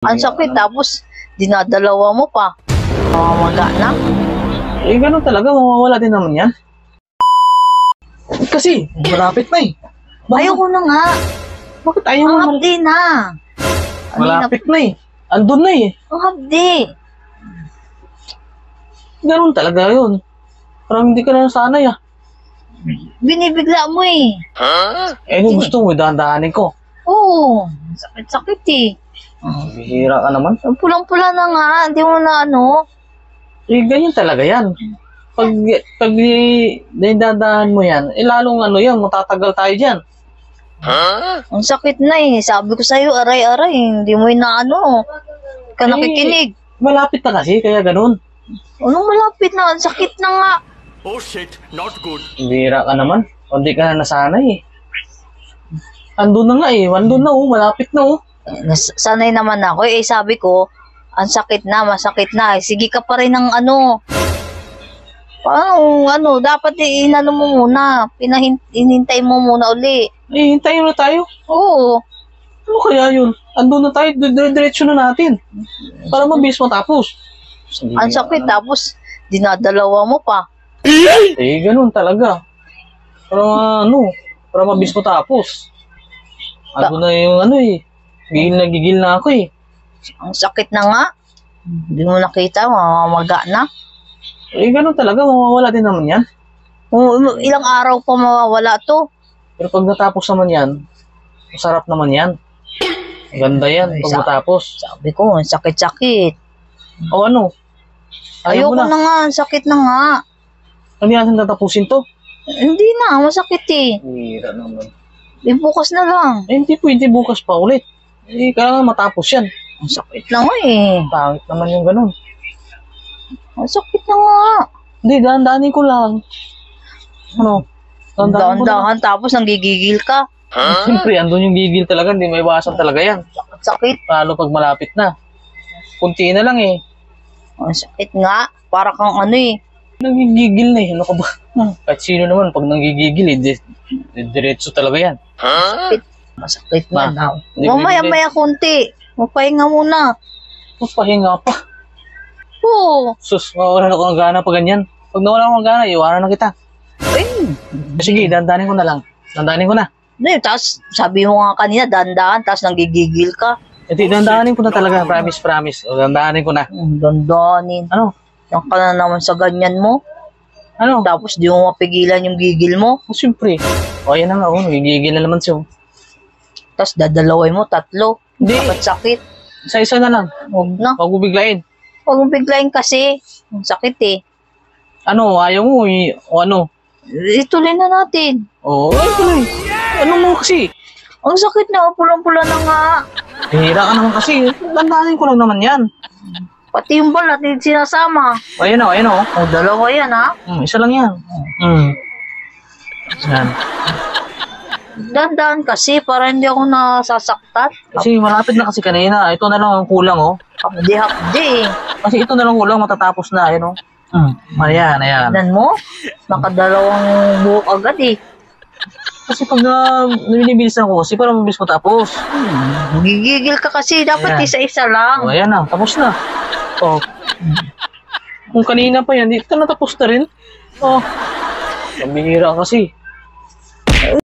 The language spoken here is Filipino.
Ang sakit, tapos dinadalawa mo pa. Mamaga na. Eh, ganun talaga, mawawala din naman yan. Kasi, malapit na eh. Ayoko na nga. Bakit ayaw mo? Ang hapdi na. Malapit na eh. Andun na eh. Ang hapdi. Ganun talaga yun. Parang hindi ka na nasanay ah. Binibigla mo eh. Eh, kung gusto mo, dahan-dahanin ko. Oo. Sakit-sakit eh. Bihira ka naman. Ang pulang-pula na nga. Hindi mo na ano. Eh, ganyan talaga yan. Pag dinadahan mo yan, eh lalong ano yan, matatagal tayo dyan. Ang sakit na eh. Sabi ko sa'yo, aray-aray. Hindi mo inaano. Ka nakikinig. Malapit na kasi, kaya ganun. Anong malapit na? Ang sakit na nga. Oh shit, not good. Bihira ka naman. Hindi ka na nasanay eh. Andun na nga eh. Andun na oh, malapit na oh. Sanay naman ako eh. Sabi ko, ang sakit na, masakit na. Sige ka pa rin ng ano. Paano, ano, dapat inano mo muna. Inintay mo muna uli. Eh, hintayin na tayo. Oo. Ano kaya yun? Andun na tayo, diretso na natin. Para mabilis matapos. Ang sakit, tapos dinadalawa mo pa. Eh, ganun talaga. Para para mabilis matapos. Andun na yung ano eh. Gigil na ako eh. Ang sakit na nga. Hindi mo nakita, mamamaga na. Eh, ganun talaga, mawawala din naman yan. Ilang araw pa mawawala to. Pero pag natapos naman yan, masarap naman yan. Ganda yan pag matapos. Sabi ko, ang sakit-sakit. O ano? Ayaw Ayoko mo na. na nga, ang sakit na nga. Ano yan, tatapusin to? Hindi na, masakit eh. Hira naman. Bukas na lang. Eh, hindi pwede bukas pa ulit. Eh, kaya matapos yan. Ang sakit na nga eh. Pangit naman yung ganun. Ang sakit na nga. Hindi, dahan-dahanin ko lang. Ano? Dahan-dahanin ko lang. Dahan-dahan, tapos nanggigigil ka. Siyempre, andun yung gigil talaga. Hindi may iwasan talaga yan. Sakit. Lalo pag malapit na. Kunti na lang eh. Ang sakit nga. Para kang ano eh. Nagigigil na eh. Ano ka ba? Kahit sino naman, pag nanggigigil eh, diretso talaga yan. Masakit Ma, na. hindi ko Mamaya-maya kunti. Magpahinga muna. Pahinga pa. Oo. Sus, mawalan ako ng gana pa ganyan. Pag nawala ako ng gana, iwanan na kita. Ay. Sige, dandanin ko na lang. Dandanin ko na. Tapos sabi mo nga kanina, dandahan, tapos nanggigigil ka. Hindi, dandanin ko na talaga. Promise. O, dandanin ko na. Dandanin. Ano? Yan ka na naman sa ganyan mo. Ano? Tapos di mo mapigilan yung gigil mo. O, siyempre. O, yan na nga. O, nagigigil na naman siya. Tapos dadalaway mo, 3. Hindi. Sakit. Isa-isa na lang. Huwag na. Huwag mo biglain. Huwag mong biglayin kasi. Ang sakit eh. Ano, ayaw mo o ano? Ituloy na natin. Oo, tuloy. Ano mo kasi? Ang sakit na, pulang-pula na nga. Hira ka naman kasi. Dandanin ko lang naman yan. Pati yung balat, hindi sinasama. O, ayan o, ayan o. O, dalawa yan ha. Isa lang yan. Yan. Dandan kasi, para hindi ako nasasaktan. Kasi malapit na kasi kanina. Ito na lang ang kulang oh. Hapdi-hapdi eh. Kasi ito na lang kulang, matatapos na. Ayan o. Ayan. Tignan mo, nakadalawang buhok agad eh. Kasi pag nabilibilisan ko, kasi para mabilis matapos. Gigigil ka kasi, dapat Ayan. isa-isa lang. O, ayan na, tapos na. O. Kung kanina pa yan, di ka natapos na rin. O. Pambihira kasi.